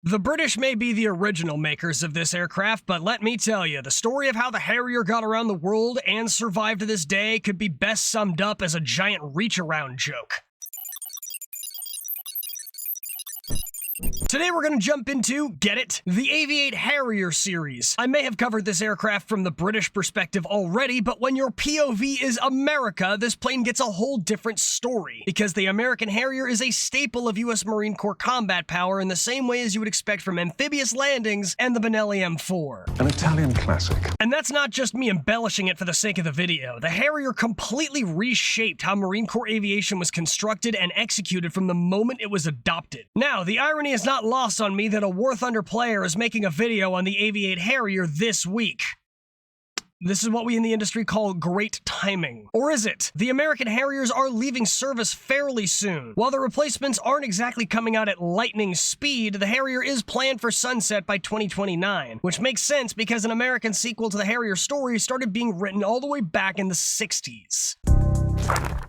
The British may be the original makers of this aircraft, but let me tell you, the story of how the Harrier got around the world and survived to this day could be best summed up as a giant reach-around joke. Today we're going to jump into, get it, the AV-8 Harrier series. I may have covered this aircraft from the British perspective already, but when your POV is America, this plane gets a whole different story. Because the American Harrier is a staple of US Marine Corps combat power in the same way as you would expect from amphibious landings and the Benelli M4. An Italian classic. And that's not just me embellishing it for the sake of the video. The Harrier completely reshaped how Marine Corps aviation was constructed and executed from the moment it was adopted. Now, the irony is not lost on me that a War Thunder player is making a video on the AV-8 Harrier this week. This is what we in the industry call great timing. Or is it? The American Harriers are leaving service fairly soon. While the replacements aren't exactly coming out at lightning speed, the Harrier is planned for sunset by 2029, which makes sense because an American sequel to the Harrier story started being written all the way back in the 60s.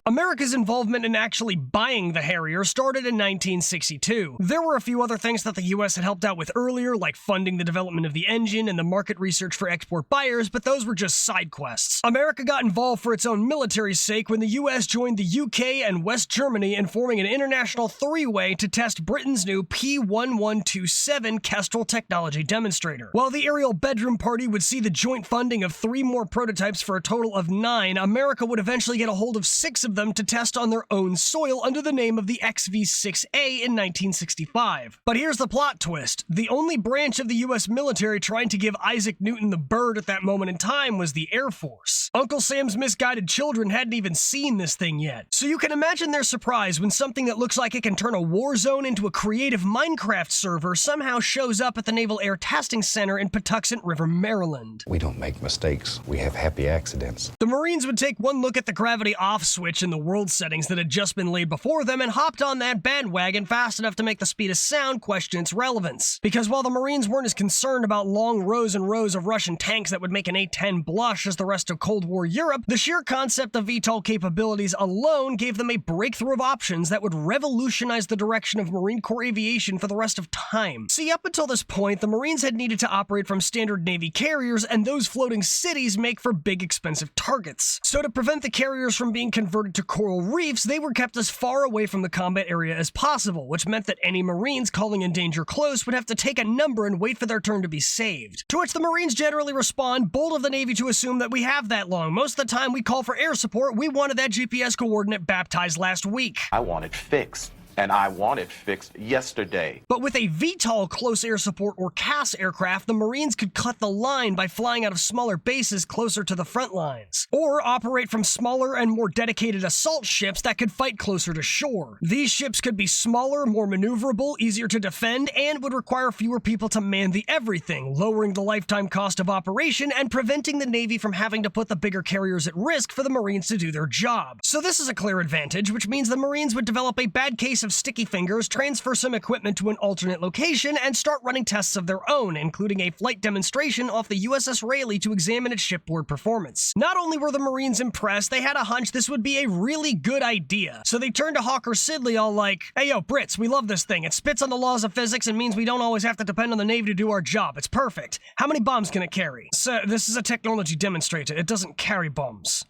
America's involvement in actually buying the Harrier started in 1962. There were a few other things that the US had helped out with earlier, like funding the development of the engine and the market research for export buyers, but those were just side quests. America got involved for its own military's sake when the US joined the UK and West Germany in forming an international three-way to test Britain's new P-1127 Kestrel technology demonstrator. While the aerial bedroom party would see the joint funding of 3 more prototypes for a total of 9, America would eventually get a hold of 6 of them to test on their own soil under the name of the XV-6A in 1965. But here's the plot twist. The only branch of the US military trying to give Isaac Newton the bird at that moment in time was the Air Force. Uncle Sam's misguided children hadn't even seen this thing yet. So you can imagine their surprise when something that looks like it can turn a war zone into a creative Minecraft server somehow shows up at the Naval Air Testing Center in Patuxent River, Maryland. We don't make mistakes. We have happy accidents. The Marines would take one look at the gravity off switch in the world settings that had just been laid before them and hopped on that bandwagon fast enough to make the speed of sound question its relevance. Because while the Marines weren't as concerned about long rows and rows of Russian tanks that would make an A-10 blush as the rest of Cold War Europe, the sheer concept of VTOL capabilities alone gave them a breakthrough of options that would revolutionize the direction of Marine Corps aviation for the rest of time. See, up until this point, the Marines had needed to operate from standard Navy carriers, and those floating cities make for big, expensive targets. So to prevent the carriers from being converted to coral reefs, they were kept as far away from the combat area as possible, which meant that any Marines calling in danger close would have to take a number and wait for their turn to be saved. To which the Marines generally respond, bold of the Navy to assume that we have that long. Most of the time we call for air support, we wanted that GPS coordinate baptized last week. I want it fixed. And I want it fixed yesterday. But with a VTOL close air support or CAS aircraft, the Marines could cut the line by flying out of smaller bases closer to the front lines, or operate from smaller and more dedicated assault ships that could fight closer to shore. These ships could be smaller, more maneuverable, easier to defend, and would require fewer people to man the everything, lowering the lifetime cost of operation and preventing the Navy from having to put the bigger carriers at risk for the Marines to do their job. So this is a clear advantage, which means the Marines would develop a bad case of sticky fingers, transfer some equipment to an alternate location, and start running tests of their own, including a flight demonstration off the USS Raleigh to examine its shipboard performance. Not only were the Marines impressed, they had a hunch this would be a really good idea. So they turned to Hawker Siddeley all like, "Hey yo, Brits, we love this thing. It spits on the laws of physics and means we don't always have to depend on the Navy to do our job. It's perfect. How many bombs can it carry?" "Sir, this is a technology demonstrator. It doesn't carry bombs."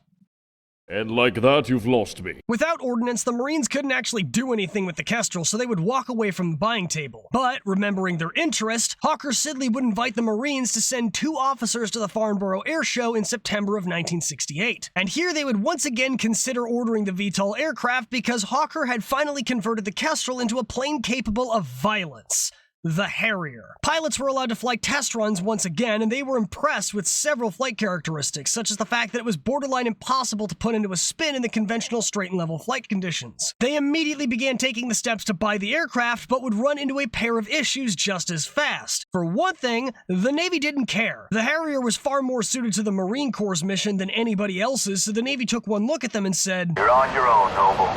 "And like that, you've lost me." Without ordnance, the Marines couldn't actually do anything with the Kestrel, so they would walk away from the buying table. But, remembering their interest, Hawker Siddeley would invite the Marines to send 2 officers to the Farnborough Air Show in September of 1968. And here they would once again consider ordering the VTOL aircraft because Hawker had finally converted the Kestrel into a plane capable of violence. The Harrier. Pilots were allowed to fly test runs once again, and they were impressed with several flight characteristics, such as the fact that it was borderline impossible to put into a spin in the conventional straight and level flight conditions. They immediately began taking the steps to buy the aircraft, but would run into a pair of issues just as fast. For one thing, the Navy didn't care. The Harrier was far more suited to the Marine Corps' mission than anybody else's, so the Navy took one look at them and said, "You're on your own, Noble.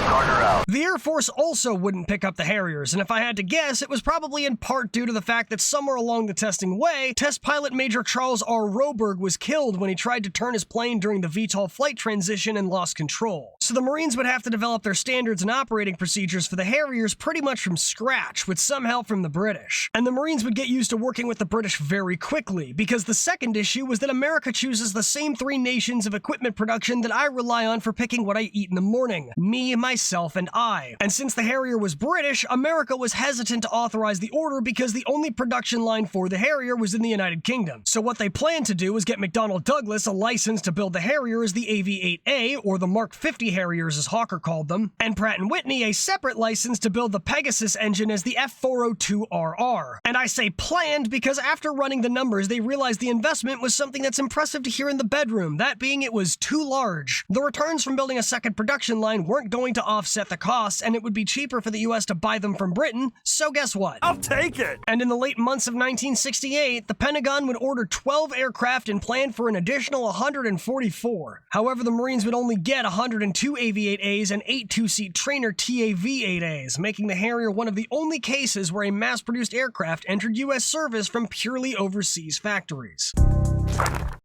Carter out." The Air Force also wouldn't pick up the Harriers, and if I had to guess, it was probably in part due to the fact that somewhere along the testing way, test pilot Major Charles R. Roberg was killed when he tried to turn his plane during the VTOL flight transition and lost control. So the Marines would have to develop their standards and operating procedures for the Harriers pretty much from scratch, with some help from the British. And the Marines would get used to working with the British very quickly, because the second issue was that America chooses the same three nations of equipment production that I rely on for picking what I eat in the morning: me, myself, and I. And since the Harrier was British, America was hesitant to authorize the order because the only production line for the Harrier was in the United Kingdom. So what they planned to do was get McDonnell Douglas a license to build the Harrier as the AV-8A, or the Mark 50 Harriers as Hawker called them, and Pratt & Whitney a separate license to build the Pegasus engine as the F402RR. And I say planned because after running the numbers, they realized the investment was something that's impressive to hear in the bedroom, that being it was too large. The returns from building a second production line weren't going to offset the costs, and it would be cheaper for the US to buy them from Britain, so guess what? I'll take it! And in the late months of 1968, the Pentagon would order 12 aircraft and plan for an additional 144. However, the Marines would only get 102 AV-8As and 8 two-seat trainer TAV-8As, making the Harrier one of the only cases where a mass-produced aircraft entered US service from purely overseas factories.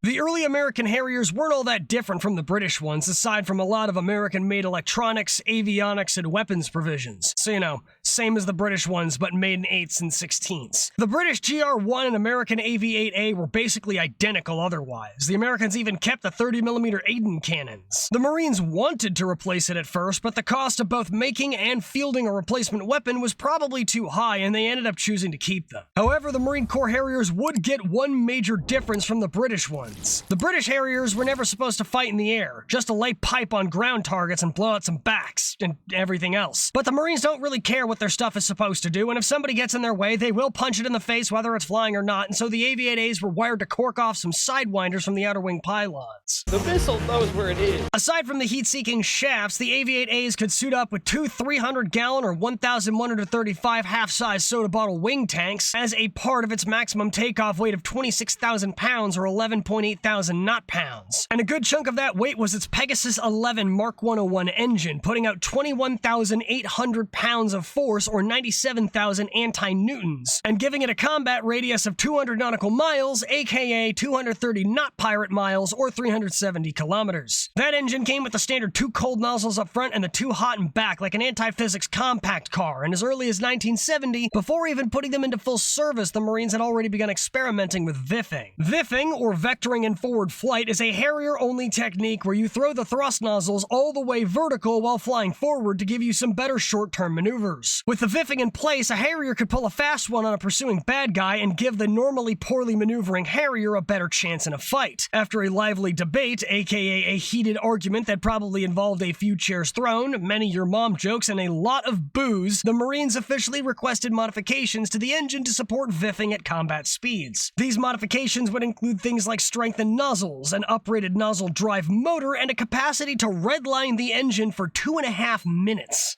The early American Harriers weren't all that different from the British ones, aside from a lot of American-made electronics, avionics, and weapons provisions. So, you know, same as the British ones, but made in 8s and 16s. The British GR-1 and American AV-8A were basically identical otherwise. The Americans even kept the 30mm Aiden cannons. The Marines wanted to replace it at first, but the cost of both making and fielding a replacement weapon was probably too high, and they ended up choosing to keep them. However, the Marine Corps Harriers would get one major difference from the British ones. The British Harriers were never supposed to fight in the air, just to lay pipe on ground targets and blow out some backs, and everything else. But the Marines don't really care what their stuff is supposed to do, and if somebody gets in their way, they will punch it in the face whether it's flying or not, and so the AV-8As were wired to cork off some sidewinders from the outer wing pylons. The missile knows where it is. Aside from the heat-seeking shafts, the AV-8As could suit up with two 300-gallon or 1,135 half-size soda bottle wing tanks as a part of its maximum takeoff weight of 26,000 pounds or 11.8 thousand knot-pounds. And a good chunk of that weight was its Pegasus 11 Mark 101 engine, putting out 21,800 pounds of force or 97,000 anti-newtons, and giving it a combat radius of 200 nautical miles, aka 230 knot pirate miles or 370 kilometers. That engine came with the standard 2 cold nozzles up front and the 2 hot in back, like an anti-physics compact car, and as early as 1970, before even putting them into full service, the Marines had already begun experimenting with VIFing. VIFing, or vectoring in forward flight, is a Harrier-only technique where you throw the thrust nozzles all the way vertical while flying forward to give you some better short-term maneuvers. With the VIFing in place, a Harrier could pull a fast one on a pursuing bad guy and give the normally poorly maneuvering Harrier a better chance in a fight. After a lively debate, aka a heated argument that probably involved a few chairs thrown, many your mom jokes, and a lot of booze, the Marines officially requested modifications to the engine to support VIFing at combat speeds. These modifications would include things like strengthened nozzles, an uprated nozzle drive motor, and a capacity to redline the engine for 2.5 minutes.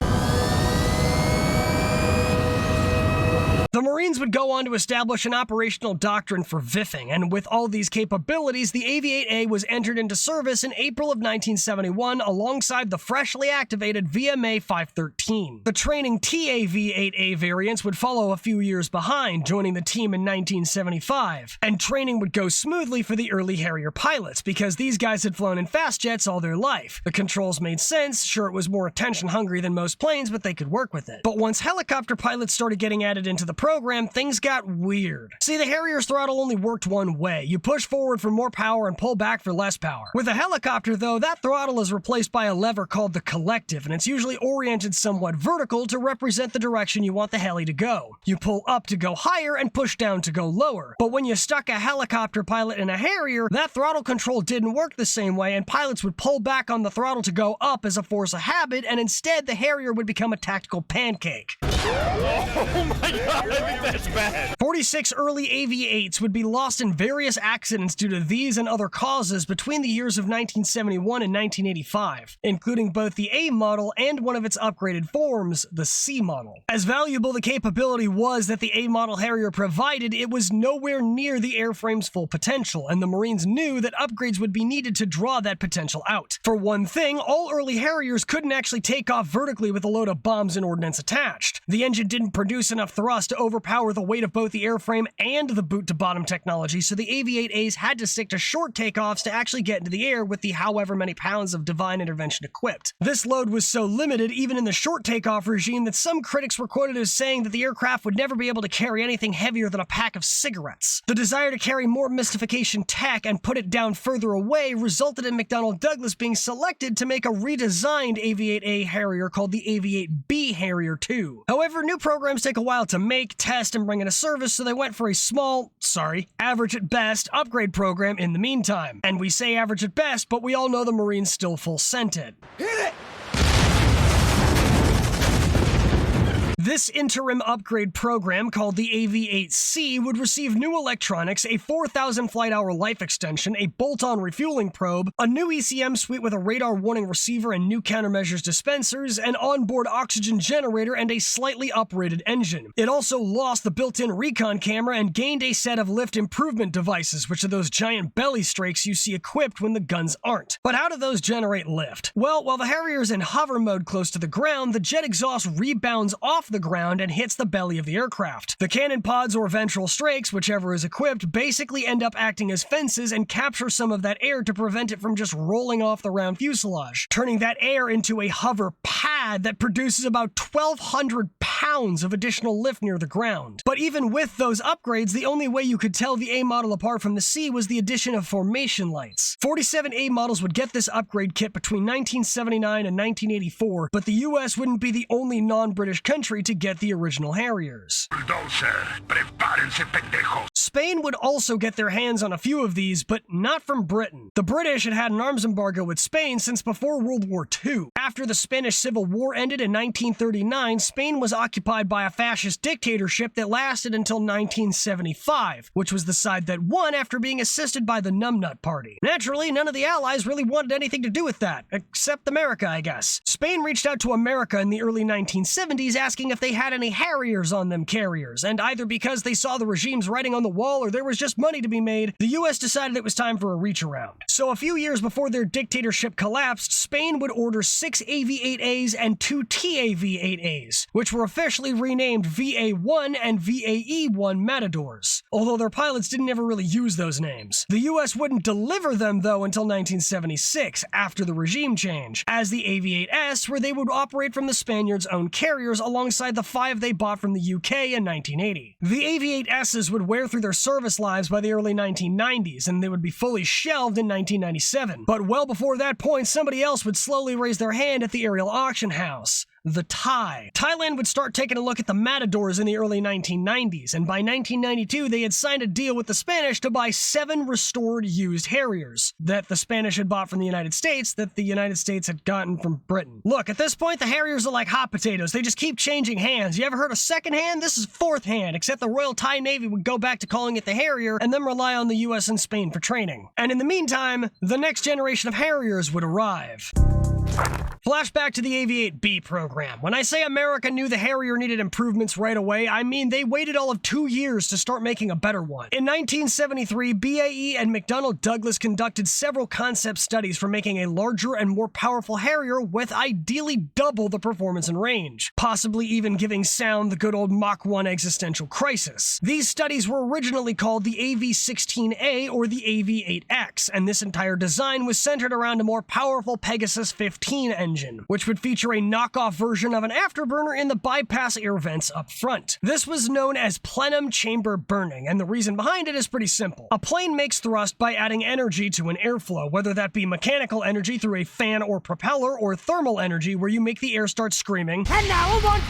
The Marines would go on to establish an operational doctrine for VIFing, and with all these capabilities, the AV-8A was entered into service in April of 1971 alongside the freshly activated VMA 513. The training TAV-8A variants would follow a few years behind, joining the team in 1975, and training would go smoothly for the early Harrier pilots, because these guys had flown in fast jets all their life. The controls made sense, sure it was more attention hungry than most planes, but they could work with it. But once helicopter pilots started getting added into the program, things got weird. See, the Harrier's throttle only worked one way. You push forward for more power and pull back for less power. With a helicopter, though, that throttle is replaced by a lever called the collective, and it's usually oriented somewhat vertical to represent the direction you want the heli to go. You pull up to go higher and push down to go lower. But when you stuck a helicopter pilot in a Harrier, that throttle control didn't work the same way, and pilots would pull back on the throttle to go up as a force of habit, and instead the Harrier would become a tactical pancake. Oh my god, I think that's bad. 46 early AV-8s would be lost in various accidents due to these and other causes between the years of 1971 and 1985, including both the A model and one of its upgraded forms, the C model. As valuable the capability was that the A model Harrier provided, it was nowhere near the airframe's full potential, and the Marines knew that upgrades would be needed to draw that potential out. For one thing, all early Harriers couldn't actually take off vertically with a load of bombs and ordnance attached. The engine didn't produce enough thrust to overpower power the weight of both the airframe and the boot-to-bottom technology, so the AV-8As had to stick to short takeoffs to actually get into the air with the however many pounds of divine intervention equipped. This load was so limited, even in the short takeoff regime, that some critics were quoted as saying that the aircraft would never be able to carry anything heavier than a pack of cigarettes. The desire to carry more mystification tech and put it down further away resulted in McDonnell Douglas being selected to make a redesigned AV-8A Harrier called the AV-8B Harrier II. However, new programs take a while to make, test, and bring into service, so they went for a small, average at best, upgrade program in the meantime. And we say average at best, but we all know the Marines still full sent it. Hit it! This interim upgrade program, called the AV-8C, would receive new electronics, a 4,000 flight-hour life extension, a bolt-on refueling probe, a new ECM suite with a radar warning receiver and new countermeasures dispensers, an onboard oxygen generator, and a slightly uprated engine. It also lost the built-in recon camera and gained a set of lift improvement devices, which are those giant belly strakes you see equipped when the guns aren't. But how do those generate lift? Well, while the Harrier's in hover mode close to the ground, the jet exhaust rebounds off the ground and hits the belly of the aircraft. The cannon pods or ventral strakes, whichever is equipped, basically end up acting as fences and capture some of that air to prevent it from just rolling off the round fuselage, turning that air into a hover pad that produces about 1,200 pounds of additional lift near the ground. But even with those upgrades, the only way you could tell the A model apart from the C was the addition of formation lights. 47 A models would get this upgrade kit between 1979 and 1984, but the US wouldn't be the only non-British country to get the original Harriers. Spain would also get their hands on a few of these, but not from Britain. The British had had an arms embargo with Spain since before World War II. After the Spanish Civil War ended in 1939, Spain was occupied by a fascist dictatorship that lasted until 1975, which was the side that won after being assisted by the Numbnut Party. Naturally, none of the Allies really wanted anything to do with that, except America, I guess. Spain reached out to America in the early 1970s asking if they had any Harriers on them carriers, and either because they saw the regime's writing on the wall or there was just money to be made, the US decided it was time for a reach around. So a few years before their dictatorship collapsed, Spain would order 6 AV-8As and 2 TAV-8As, which were officially renamed VA-1 and VAE-1 Matadors, although their pilots didn't ever really use those names. The US wouldn't deliver them, though, until 1976, after the regime change, as the AV-8S, where they would operate from the Spaniards' own carriers alongside the 5 they bought from the UK in 1980. The AV-8Ss would wear through their service lives by the early 1990s, and they would be fully shelved in 1997. But well before that point, somebody else would slowly raise their hand at the aerial auction house. The Thai. Thailand would start taking a look at the Matadors in the early 1990s, and by 1992 they had signed a deal with the Spanish to buy 7 restored used Harriers that the Spanish had bought from the United States that the United States had gotten from Britain. Look, at this point the Harriers are like hot potatoes. They just keep changing hands. You ever heard of second hand? This is fourth hand, except the Royal Thai Navy would go back to calling it the Harrier and then rely on the US and Spain for training. And in the meantime, the next generation of Harriers would arrive. Flashback to the AV-8B program. When I say America knew the Harrier needed improvements right away, I mean they waited all of 2 years to start making a better one. In 1973, BAE and McDonnell Douglas conducted several concept studies for making a larger and more powerful Harrier with ideally double the performance and range, possibly even giving sound the good old Mach 1 existential crisis. These studies were originally called the AV-16A or the AV-8X, and this entire design was centered around a more powerful Pegasus 15 engine, which would feature a knockoff version of an afterburner in the bypass air vents up front. This was known as plenum chamber burning, and the reason behind it is pretty simple. A plane makes thrust by adding energy to an airflow, whether that be mechanical energy through a fan or propeller, or thermal energy where you make the air start screaming, "And now I'm on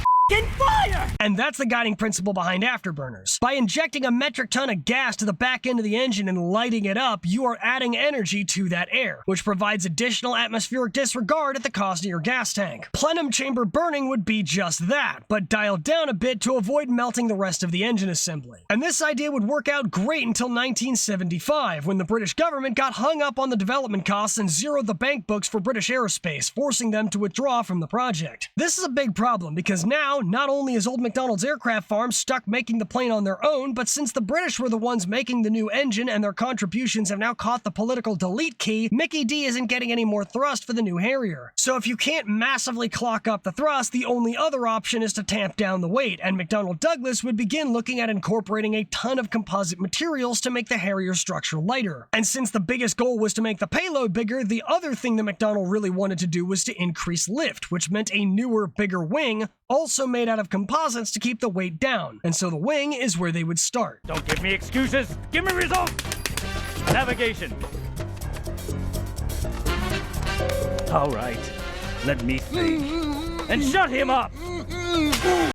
fire!" And that's the guiding principle behind afterburners. By injecting a metric ton of gas to the back end of the engine and lighting it up, you are adding energy to that air, which provides additional atmospheric disregard at the cost of your gas tank. Plenum chamber burning would be just that, but dialed down a bit to avoid melting the rest of the engine assembly. And this idea would work out great until 1975, when the British government got hung up on the development costs and zeroed the bank books for British Aerospace, forcing them to withdraw from the project. This is a big problem because now not only is old McDonald's aircraft farm stuck making the plane on their own, but since the British were the ones making the new engine and their contributions have now caught the political delete key, Mickey D isn't getting any more thrust for the new Harrier. So if you can't massively clock up the thrust, the only other option is to tamp down the weight, and McDonnell Douglas would begin looking at incorporating a ton of composite materials to make the Harrier structure lighter. And since the biggest goal was to make the payload bigger, the other thing that McDonnell really wanted to do was to increase lift, which meant a newer, bigger wing, also made out of composites to keep the weight down. And so the wing is where they would start. Don't give me excuses. Give me results. Navigation. All right. Let me think. And shut him up!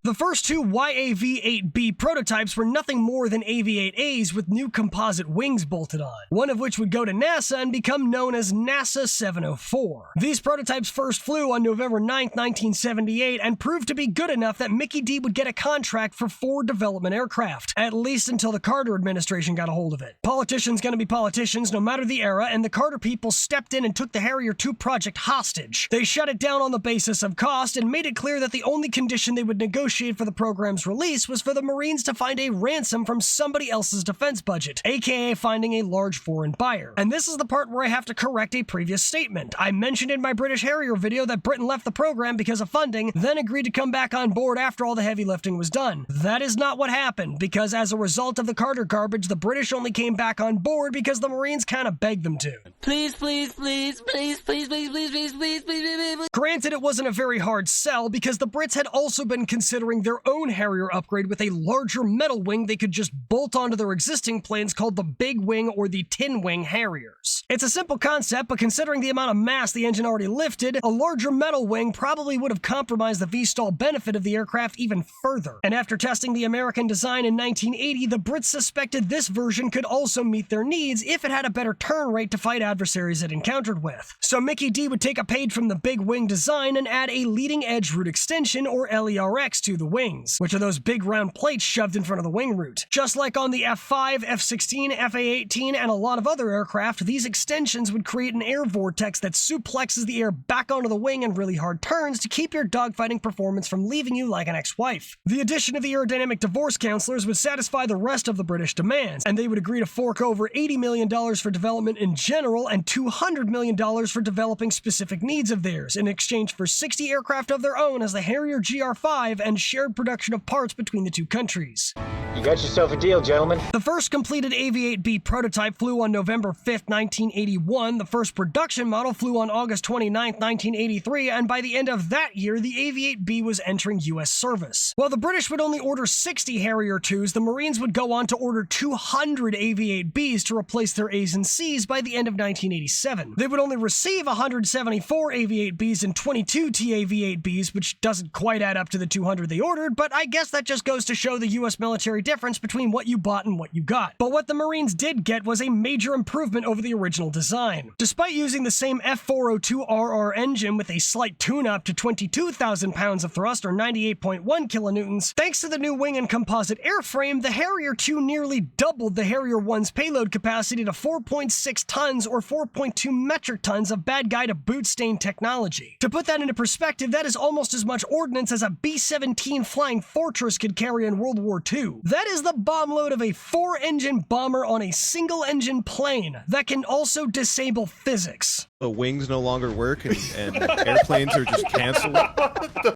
The first two AV-8B prototypes were nothing more than AV-8As with new composite wings bolted on, one of which would go to NASA and become known as NASA 704. These prototypes first flew on November 9, 1978, and proved to be good enough that Mickey D would get a contract for 4 development aircraft, at least until the Carter administration got a hold of it. Politicians gonna be politicians no matter the era, and the Carter people stepped in and took the Harrier II project hostage. They shut it down on the basis of cost and made it clear that the only condition they would negotiate for the program's release was for the Marines to find a ransom from somebody else's defense budget, aka finding a large foreign buyer. And this is the part where I have to correct a previous statement. I mentioned in my British Harrier video that Britain left the program because of funding, then agreed to come back on board after all the heavy lifting was done. That is not what happened, because as a result of the Carter garbage, the British only came back on board because the Marines kind of begged them to. Please, please, please, please, please, please, please, please, please, please, please. Granted, it wasn't a very hard sell because the Brits had also been considering their own Harrier upgrade with a larger metal wing they could just bolt onto their existing planes called the Big Wing or the Tin Wing Harriers. It's a simple concept, but considering the amount of mass the engine already lifted, a larger metal wing probably would have compromised the V-stall benefit of the aircraft even further. And after testing the American design in 1980, the Brits suspected this version could also meet their needs if it had a better turn rate to fight adversaries it encountered with. So Mickey D would take a page from the Big Wing design and add a leading edge root extension or LERX to the wings, which are those big round plates shoved in front of the wing root. Just like on the F-5, F-16, FA-18, and a lot of other aircraft, these extensions would create an air vortex that suplexes the air back onto the wing in really hard turns to keep your dogfighting performance from leaving you like an ex-wife. The addition of the aerodynamic divorce counselors would satisfy the rest of the British demands, and they would agree to fork over $80 million for development in general and $200 million for developing specific needs of theirs, in exchange for 60 aircraft of their own as the Harrier GR5 and shared production of parts between the two countries. You got yourself a deal, gentlemen. The first completed AV-8B prototype flew on November 5, 1981, the first production model flew on August 29, 1983, and by the end of that year, the AV-8B was entering U.S. service. While the British would only order 60 Harrier IIs, the Marines would go on to order 200 AV-8Bs to replace their A's and C's by the end of 1987. They would only receive 174 AV-8Bs and 22 TAV-8Bs, which doesn't quite add up to the 200 they ordered, but I guess that just goes to show the U.S. military difference between what you bought and what you got. But what the Marines did get was a major improvement over the original design. Despite using the same F402RR engine with a slight tune-up to 22,000 pounds of thrust or 98.1 kilonewtons, thanks to the new wing and composite airframe, the Harrier II nearly doubled the Harrier I's payload capacity to 4.6 tons or 4.2 metric tons of bad guy to boot stain technology. To put that into perspective, that is almost as much ordnance as a B-17 Flying Fortress could carry in World War II. That is the bomb load of a 4-engine bomber on a single-engine plane that can also disable physics. The wings no longer work and airplanes are just canceled.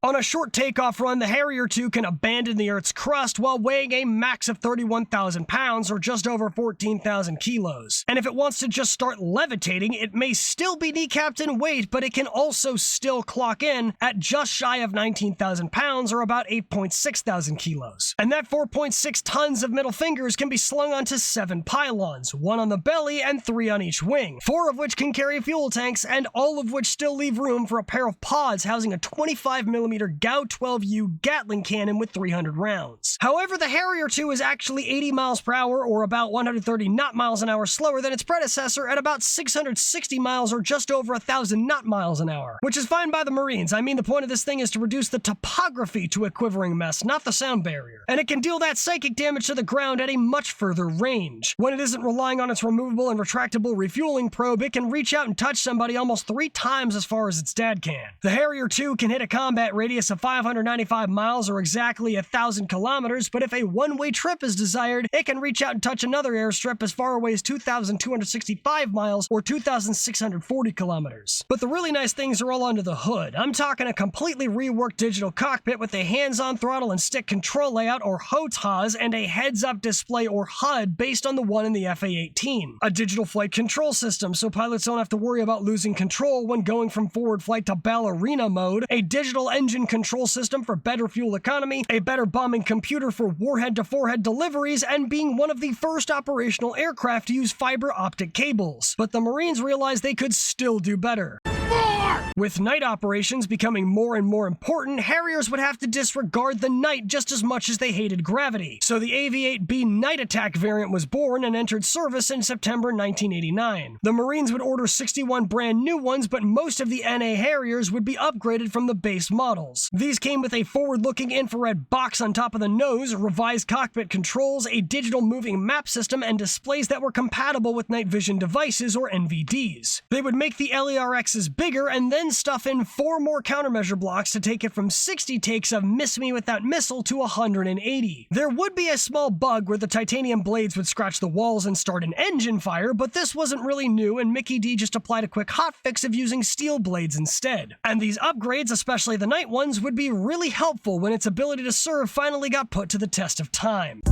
On a short takeoff run, the Harrier II can abandon the Earth's crust while weighing a max of 31,000 pounds or just over 14,000 kilos. And if it wants to just start levitating, it may still be kneecapped in weight, but it can also still clock in at just shy of 19,000 pounds or about 8.6 thousand kilos. And that 4.6 tons of middle fingers can be slung onto 7 pylons, 1 on the belly and 3 on each wing, 4 of which can carry fuel tanks, and all of which still leave room for a pair of pods housing a 25mm GAU-12U Gatling cannon with 300 rounds. However, the Harrier II is actually 80 miles per hour or about 130 knot miles an hour slower than its predecessor at about 660 miles or just over 1,000 knot miles an hour, which is fine by the Marines. I mean, the point of this thing is to reduce the topography to a quivering mess, not the sound barrier. And it can deal that sake psychic damage to the ground at a much further range. When it isn't relying on its removable and retractable refueling probe, it can reach out and touch somebody almost 3 times as far as its dad can. The Harrier II can hit a combat radius of 595 miles or exactly 1,000 kilometers, but if a one-way trip is desired, it can reach out and touch another airstrip as far away as 2,265 miles or 2,640 kilometers. But the really nice things are all under the hood. I'm talking a completely reworked digital cockpit with a hands-on throttle and stick control layout or HOTAS and a heads-up display or HUD based on the one in the FA-18. A digital flight control system so pilots don't have to worry about losing control when going from forward flight to ballerina mode, a digital engine control system for better fuel economy, a better bombing computer for warhead-to-forehead deliveries, and being one of the first operational aircraft to use fiber optic cables. But the Marines realized they could still do better. With night operations becoming more and more important, Harriers would have to disregard the night just as much as they hated gravity. So the AV-8B night attack variant was born and entered service in September 1989. The Marines would order 61 brand new ones, but most of the NA Harriers would be upgraded from the base models. These came with a forward-looking infrared box on top of the nose, revised cockpit controls, a digital moving map system, and displays that were compatible with night vision devices or NVDs. They would make the LERXs bigger and then stuff in 4 more countermeasure blocks to take it from 60 takes of Miss Me With That Missile to 180. There would be a small bug where the titanium blades would scratch the walls and start an engine fire, but this wasn't really new, and Mickey D just applied a quick hotfix of using steel blades instead. And these upgrades, especially the night ones, would be really helpful when its ability to serve finally got put to the test of time.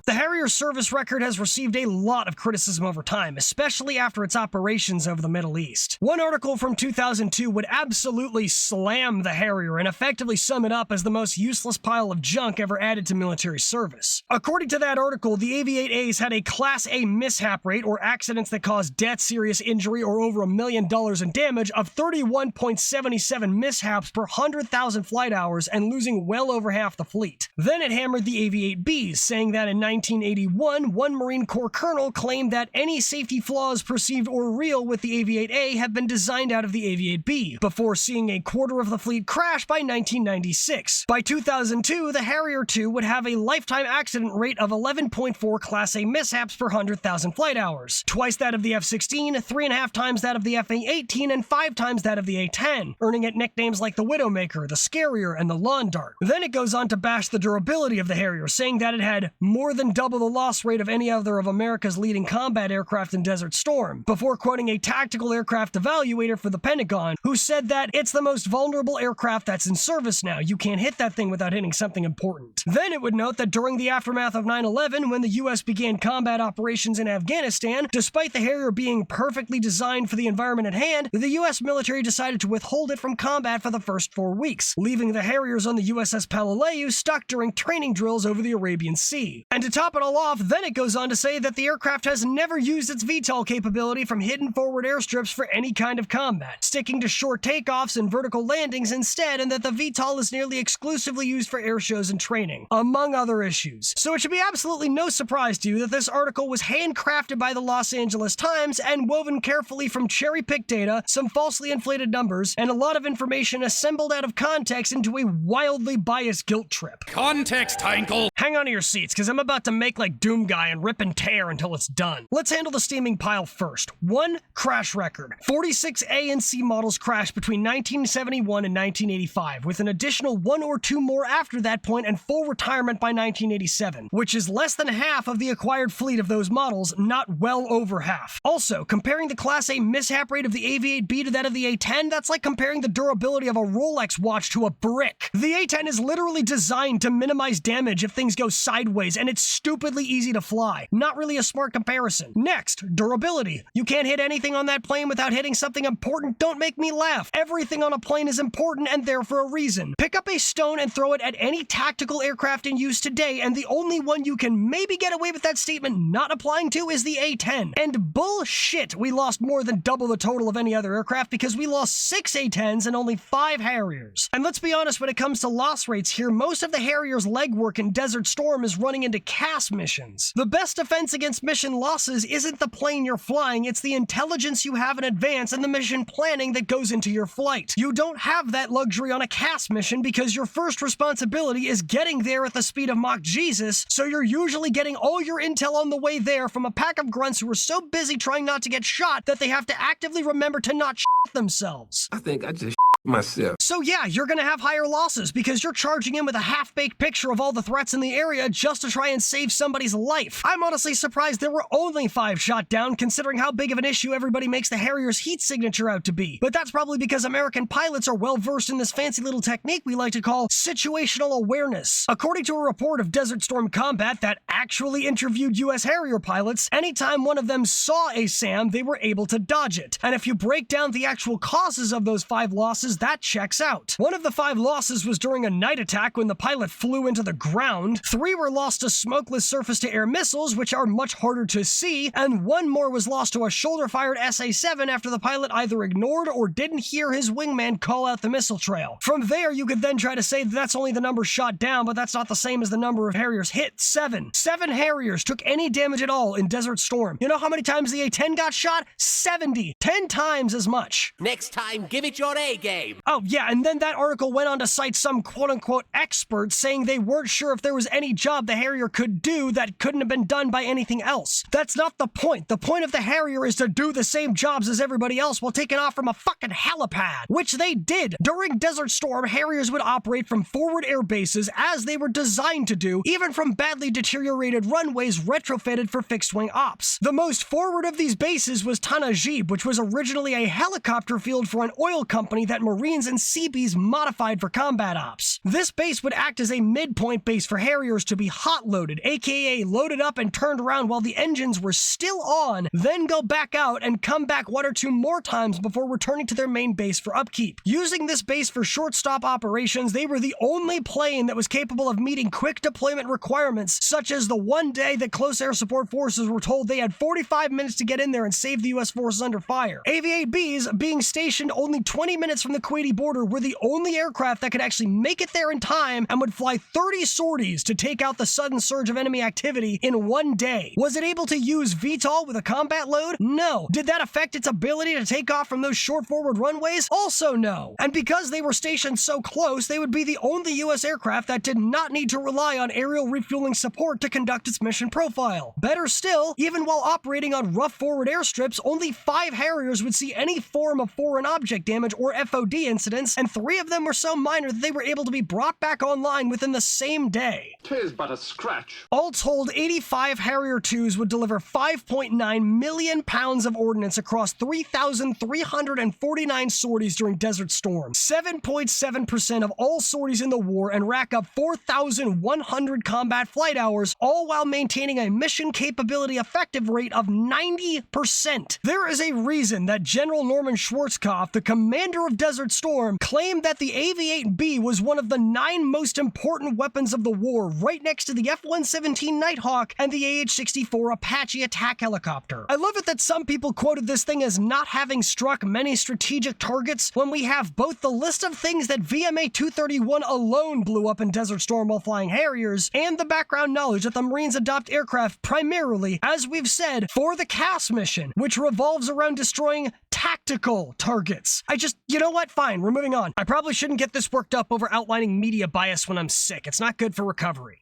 The Harrier service record has received a lot of criticism over time, especially after its operations over the Middle East. One article from 2002 would absolutely slam the Harrier and effectively sum it up as the most useless pile of junk ever added to military service. According to that article, the AV-8As had a Class A mishap rate, or accidents that caused death, serious injury, or over $1 million in damage, of 31.77 mishaps per 100,000 flight hours and losing well over half the fleet. Then it hammered the AV-8Bs, saying that in 1981, one Marine Corps colonel claimed that any safety flaws perceived or real with the AV-8A have been designed out of the AV-8B, before seeing a quarter of the fleet crash by 1996. By 2002, the Harrier II would have a lifetime accident rate of 11.4 Class A mishaps per 100,000 flight hours, twice that of the F-16, 3.5 times that of the FA-18, and 5 times that of the A-10, earning it nicknames like the Widowmaker, the Scarier, and the Lawn Dart. Then it goes on to bash the durability of the Harrier, saying that it had more than double the loss rate of any other of America's leading combat aircraft in Desert Storm, before quoting a tactical aircraft evaluator for the Pentagon, who said that it's the most vulnerable aircraft that's in service now. You can't hit that thing without hitting something important. Then it would note that during the aftermath of 9/11, when the US began combat operations in Afghanistan, despite the Harrier being perfectly designed for the environment at hand, the US military decided to withhold it from combat for the first 4 weeks, leaving the Harriers on the USS Palaliu stuck during training drills over the Arabian Sea. And to top it all off, then it goes on to say that the aircraft has never used its VTOL capability from hidden forward airstrips for any kind of combat, sticking to short takeoffs and vertical landings instead, and that the VTOL is nearly exclusively used for air shows and training, among other issues. So it should be absolutely no surprise to you that this article was handcrafted by the Los Angeles Times and woven carefully from cherry-picked data, some falsely inflated numbers, and a lot of information assembled out of context into a wildly biased guilt trip. Context, Heinkel! Hang on to your seats, because I'm about to make like Doom Guy and rip and tear until it's done. Let's handle the steaming pile first. 1. Crash record. 46 A and C models crashed between 1971 and 1985, with an additional 1 or 2 more after that point and full retirement by 1987, which is less than half of the acquired fleet of those models, not well over half. Also, comparing the Class A mishap rate of the AV-8B to that of the A-10, that's like comparing the durability of a Rolex watch to a brick. The A-10 is literally designed to minimize damage if things go sideways, and it's stupidly easy to fly. Not really a smart comparison. Next, durability. You can't hit anything on that plane without hitting something important. Don't make me laugh. Everything on a plane is important and there for a reason. Pick up a stone and throw it at any tactical aircraft in use today, and the only one you can maybe get away with that statement not applying to is the A-10. And bullshit, we lost more than double the total of any other aircraft because we lost 6 A-10s and only 5 Harriers. And let's be honest, when it comes to loss rates here, most of the Harrier's legwork in Desert Storm is running into CAS missions. The best defense against mission losses isn't the plane you're flying, it's the intelligence you have in advance and the mission planning planning that goes into your flight. You don't have that luxury on a CAS mission because your first responsibility is getting there at the speed of Mach Jesus, so you're usually getting all your intel on the way there from a pack of grunts who are so busy trying not to get shot that they have to actively remember to not shit themselves. I think I just myself. So yeah, you're gonna have higher losses because you're charging in with a half-baked picture of all the threats in the area just to try and save somebody's life. I'm honestly surprised there were only 5 shot down considering how big of an issue everybody makes the Harrier's heat signature out to be. But that's probably because American pilots are well versed in this fancy little technique we like to call situational awareness. According to a report of Desert Storm Combat that actually interviewed US Harrier pilots, anytime one of them saw a SAM, they were able to dodge it. And if you break down the actual causes of those 5 losses, that checks out. One of the 5 losses was during a night attack when the pilot flew into the ground, 3 were lost to smokeless surface-to-air missiles, which are much harder to see, and 1 more was lost to a shoulder-fired SA-7 after the pilot either ignored or didn't hear his wingman call out the missile trail. From there, you could then try to say that that's only the number shot down, but that's not the same as the number of Harriers hit. 7 Harriers took any damage at all in Desert Storm. You know how many times the A-10 got shot? 70. 10 times as much. Next time, give it your A game. Oh yeah, and then that article went on to cite some quote-unquote experts saying they weren't sure if there was any job the Harrier could do that couldn't have been done by anything else. That's not the point. The point of the Harrier is to do the same jobs as everybody else while taking off from a fucking helipad, which they did. During Desert Storm, Harriers would operate from forward air bases as they were designed to do, even from badly deteriorated runways retrofitted for fixed-wing ops. The most forward of these bases was Tanajib, which was originally a helicopter field for an oil company that Marines and Seabees modified for combat ops. This base would act as a midpoint base for Harriers to be hot-loaded, aka loaded up and turned around while the engines were still on, then go back out and come back 1 or 2 more times before returning to their main base for upkeep. Using this base for short-stop operations, they were the only plane that was capable of meeting quick deployment requirements, such as the one day that close air support forces were told they had 45 minutes to get in there and save the US forces under fire. AV-8Bs, being stationed only 20 minutes from the Kuwaiti border, were the only aircraft that could actually make it there in time and would fly 30 sorties to take out the sudden surge of enemy activity in 1 day. Was it able to use VTOL with a combat load? No. Did that affect its ability to take off from those short forward runways? Also no. And because they were stationed so close, they would be the only US aircraft that did not need to rely on aerial refueling support to conduct its mission profile. Better still, even while operating on rough forward airstrips, only 5 Harriers would see any form of foreign object damage or FOD incidents, and 3 of them were so minor that they were able to be brought back online within the same day. 'Tis but a scratch. All told, 85 Harrier IIs would deliver 5.9 million pounds of ordnance across 3,349 sorties during Desert Storm, 7.7% of all sorties in the war, and rack up 4,100 combat flight hours, all while maintaining a mission capability effective rate of 90%. There is a reason that General Norman Schwarzkopf, the commander of Desert Storm, claimed that the AV-8B was one of the 9 most important weapons of the war, right next to the F-117 Nighthawk and the AH-64 Apache attack helicopter. I love it that some people quoted this thing as not having struck many strategic targets when we have both the list of things that VMA-231 alone blew up in Desert Storm while flying Harriers, and the background knowledge that the Marines adopt aircraft primarily, as we've said, for the CAS mission, which revolves around destroying tactical targets. You know what? Fine, we're moving on. I probably shouldn't get this worked up over outlining media bias when I'm sick. It's not good for recovery.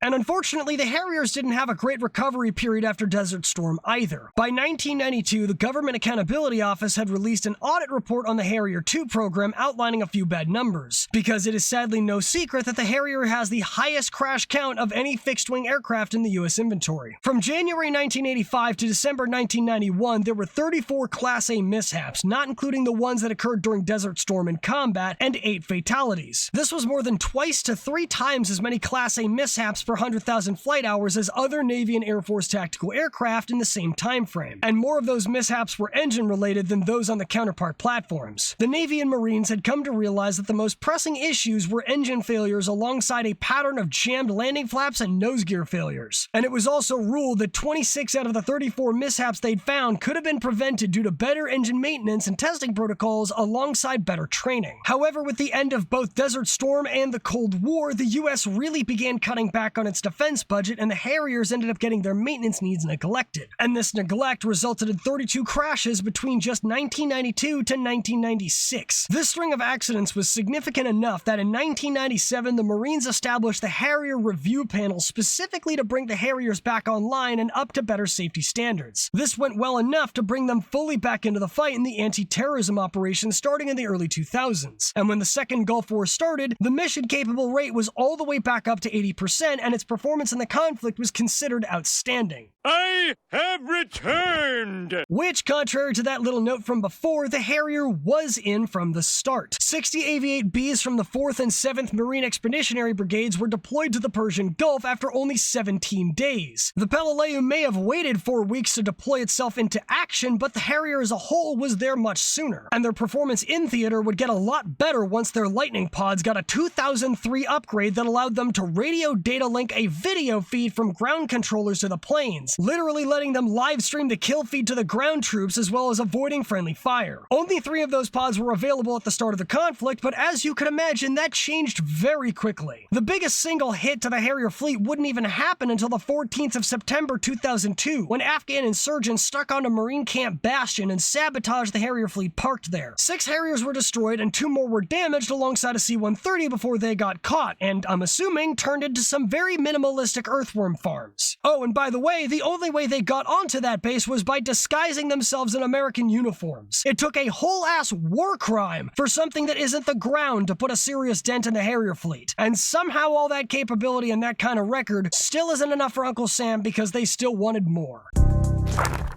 And unfortunately, the Harriers didn't have a great recovery period after Desert Storm either. By 1992, the Government Accountability Office had released an audit report on the Harrier II program outlining a few bad numbers, because it is sadly no secret that the Harrier has the highest crash count of any fixed-wing aircraft in the US inventory. From January 1985 to December 1991, there were 34 Class A mishaps, not including the ones that occurred during Desert Storm in combat, and 8 fatalities. This was more than twice to 3 times as many Class A mishaps per 100,000 flight hours as other Navy and Air Force tactical aircraft in the same time frame, and more of those mishaps were engine-related than those on the counterpart platforms. The Navy and Marines had come to realize that the most pressing issues were engine failures alongside a pattern of jammed landing flaps and nose gear failures. And it was also ruled that 26 out of the 34 mishaps they'd found could have been prevented due to better engine maintenance and testing protocols alongside better training. However, with the end of both Desert Storm and the Cold War, the US realized really began cutting back on its defense budget, and the Harriers ended up getting their maintenance needs neglected. And this neglect resulted in 32 crashes between just 1992 to 1996. This string of accidents was significant enough that in 1997 the Marines established the Harrier Review Panel specifically to bring the Harriers back online and up to better safety standards. This went well enough to bring them fully back into the fight in the anti-terrorism operation starting in the early 2000s. And when the Second Gulf War started, the mission-capable rate was all the way back up to 80%, and its performance in the conflict was considered outstanding. I have returned! Which, contrary to that little note from before, the Harrier was in from the start. 60 AV-8Bs from the 4th and 7th Marine Expeditionary Brigades were deployed to the Persian Gulf after only 17 days. The Peleliu may have waited 4 weeks to deploy itself into action, but the Harrier as a whole was there much sooner, and their performance in theater would get a lot better once their Lightning pods got a 2003 upgrade that allowed them to radio data link a video feed from ground controllers to the planes, literally letting them live stream the kill feed to the ground troops as well as avoiding friendly fire. Only 3 of those pods were available at the start of the conflict, but as you can imagine, that changed very quickly. The biggest single hit to the Harrier fleet wouldn't even happen until the 14th of September 2002, when Afghan insurgents stuck onto Marine Camp Bastion and sabotaged the Harrier fleet parked there. 6 Harriers were destroyed and 2 more were damaged alongside a C-130 before they got caught, and I'm assuming turned into some very minimalistic earthworm farms. Oh, and by the way, the only way they got onto that base was by disguising themselves in American uniforms. It took a whole-ass war crime for something that isn't the ground to put a serious dent in the Harrier fleet. And somehow all that capability and that kind of record still isn't enough for Uncle Sam because they still wanted more.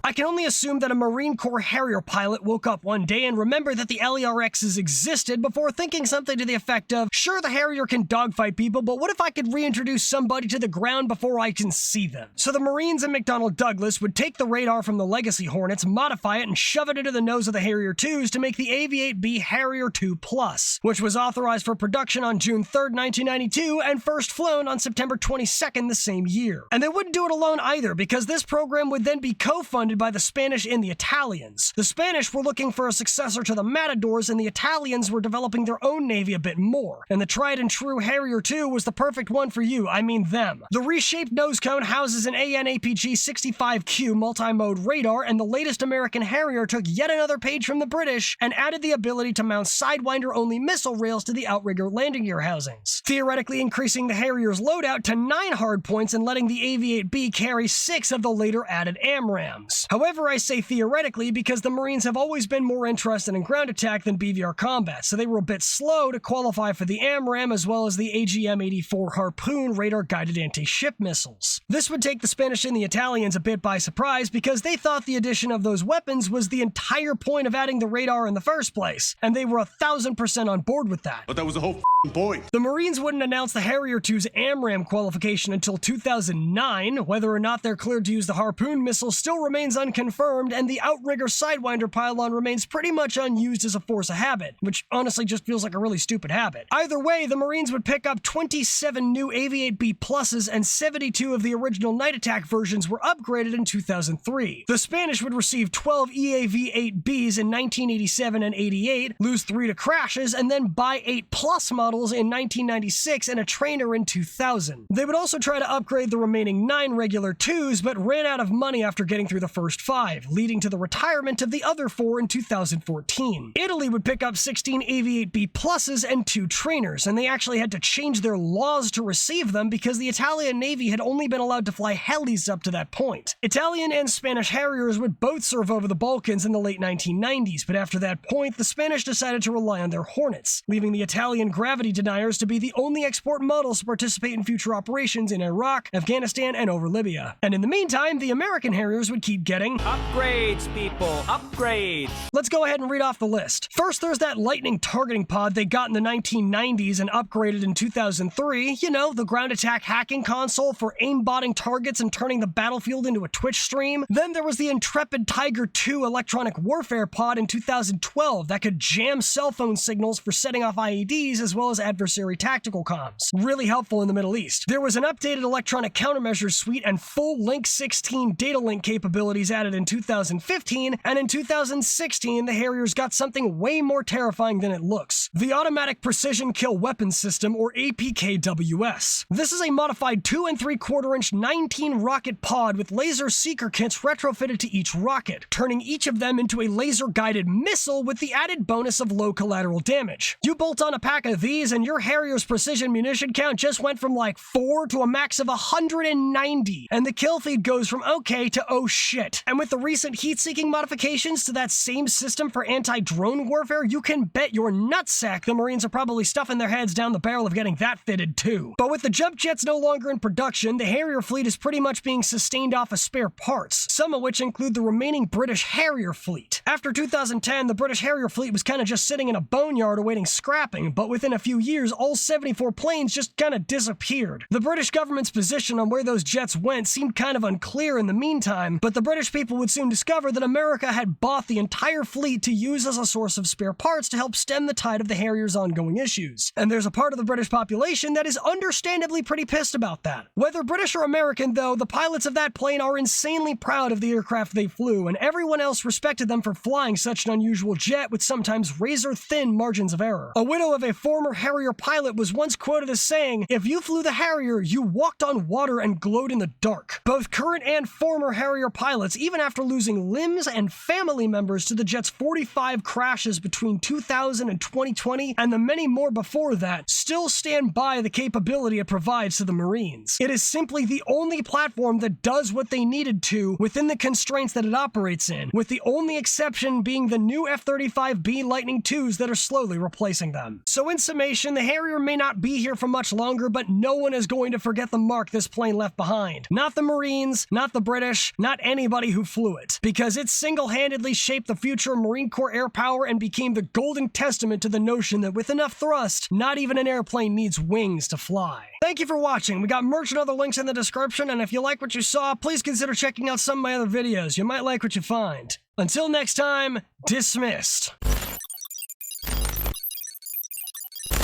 I can only assume that a Marine Corps Harrier pilot woke up one day and remembered that the LERXs existed before thinking something to the effect of, sure, the Harrier can dogfight people, but what if I could reintroduce somebody to the ground before I can see them? So the Marines and McDonnell Douglas would take the radar from the Legacy Hornets, modify it, and shove it into the nose of the Harrier IIs to make the AV-8B Harrier II Plus, which was authorized for production on June 3rd, 1992, and first flown on September 22nd the same year. And they wouldn't do it alone either, because this program would then be co-funded by the Spanish and the Italians. The Spanish were looking for a successor to the Matadors, and the Italians were developing their own navy a bit more. And the tried and true Harrier II was the perfect one for you, I mean them. The reshaped nose cone houses an AN/APG-65Q multi-mode radar, and the latest American Harrier took yet another page from the British and added the ability to mount Sidewinder-only missile rails to the outrigger landing gear housings, theoretically increasing the Harrier's loadout to 9 hardpoints and letting the AV-8B carry 6 of the later added AMRAAMs. However, I say theoretically because the Marines have always been more interested in ground attack than BVR combat, so they were a bit slow to qualify for the AMRAAM as well as the AGM-84 Harpoon radar-guided anti-ship missiles. This would take the Spanish and the Italians a bit by surprise because they thought the addition of those weapons was the entire point of adding the radar in the first place, and they were 1000% on board with that. But that was the whole point. The Marines wouldn't announce the Harrier II's AMRAAM qualification until 2009. Whether or not they're cleared to use the Harpoon missile still remains unconfirmed, and the outrigger Sidewinder pylon remains pretty much unused as a force of habit, which honestly just feels like a really stupid habit. Either way, the Marines would pick up 27 new AV-8B Pluses, and 72 of the original Night Attack versions were upgraded in 2003. The Spanish would receive 12 EAV-8Bs in 1987 and 88, lose 3 to crashes, and then buy 8 Plus models in 1996 and a trainer in 2000. They would also try to upgrade the remaining 9 regular 2s, but ran out of money after getting through the first 5, leading to the retirement of the other 4 in 2014. Italy would pick up 16 AV-8B Pluses and 2 trainers, and they actually had to change their laws to receive them because the Italian Navy had only been allowed to fly helis up to that point. Italian and Spanish Harriers would both serve over the Balkans in the late 1990s, but after that point, the Spanish decided to rely on their Hornets, leaving the Italian gravity deniers to be the only export models to participate in future operations in Iraq, Afghanistan, and over Libya. And in the meantime, the American Harriers would keep getting Upgrades, people! Upgrades! Let's go ahead and read off the list. First, there's that Lightning targeting pod they got in the 1990s and upgraded in 2003. You know, the ground attack hacking console for aimbotting targets and turning the battlefield into a Twitch stream. Then there was the Intrepid Tiger II electronic warfare pod in 2012 that could jam cell phone signals for setting off IEDs as well as adversary tactical comms. Really helpful in the Middle East. There was an updated electronic countermeasures suite and full Link 16 data link movement capabilities added in 2015, and in 2016, the Harriers got something way more terrifying than it looks: the Automatic Precision Kill Weapon System, or APKWS. This is a modified 2 3/4-inch 19 rocket pod with laser seeker kits retrofitted to each rocket, turning each of them into a laser-guided missile with the added bonus of low collateral damage. You bolt on a pack of these and your Harrier's precision munition count just went from like 4 to a max of 190, and the kill feed goes from okay to oh shit. And with the recent heat-seeking modifications to that same system for anti-drone warfare, you can bet your nutsack the Marines are probably stuffing their heads down the barrel of getting that fitted too. But with the jump jets no longer in production, the Harrier fleet is pretty much being sustained off of spare parts, some of which include the remaining British Harrier fleet. After 2010, the British Harrier fleet was kind of just sitting in a boneyard awaiting scrapping, but within a few years, all 74 planes just kind of disappeared. The British government's position on where those jets went seemed kind of unclear in the meantime, but the British people would soon discover that America had bought the entire fleet to use as a source of spare parts to help stem the tide of the Harrier's ongoing issues. And there's a part of the British population that is understandably pretty pissed about that. Whether British or American, though, the pilots of that plane are insanely proud of the aircraft they flew, and everyone else respected them for flying such an unusual jet with sometimes razor-thin margins of error. A widow of a former Harrier pilot was once quoted as saying, "If you flew the Harrier, you walked on water and glowed in the dark." Both current and former Harrier pilots, even after losing limbs and family members to the jet's 45 crashes between 2000 and 2020, and the many more before that, still stand by the capability it provides to the Marines. It is simply the only platform that does what they needed to within the constraints that it operates in, with the only exception being the new F-35B Lightning IIs that are slowly replacing them. So in summation, the Harrier may not be here for much longer, but no one is going to forget the mark this plane left behind. Not the Marines, not the British, not anybody who flew it, because it single-handedly shaped the future of Marine Corps air power and became the golden testament to the notion that with enough thrust, not even an airplane needs wings to fly. Thank you for watching. We got merch and other links in the description, and if you like what you saw, please consider checking out some of my other videos. You might like what you find. Until next time, dismissed.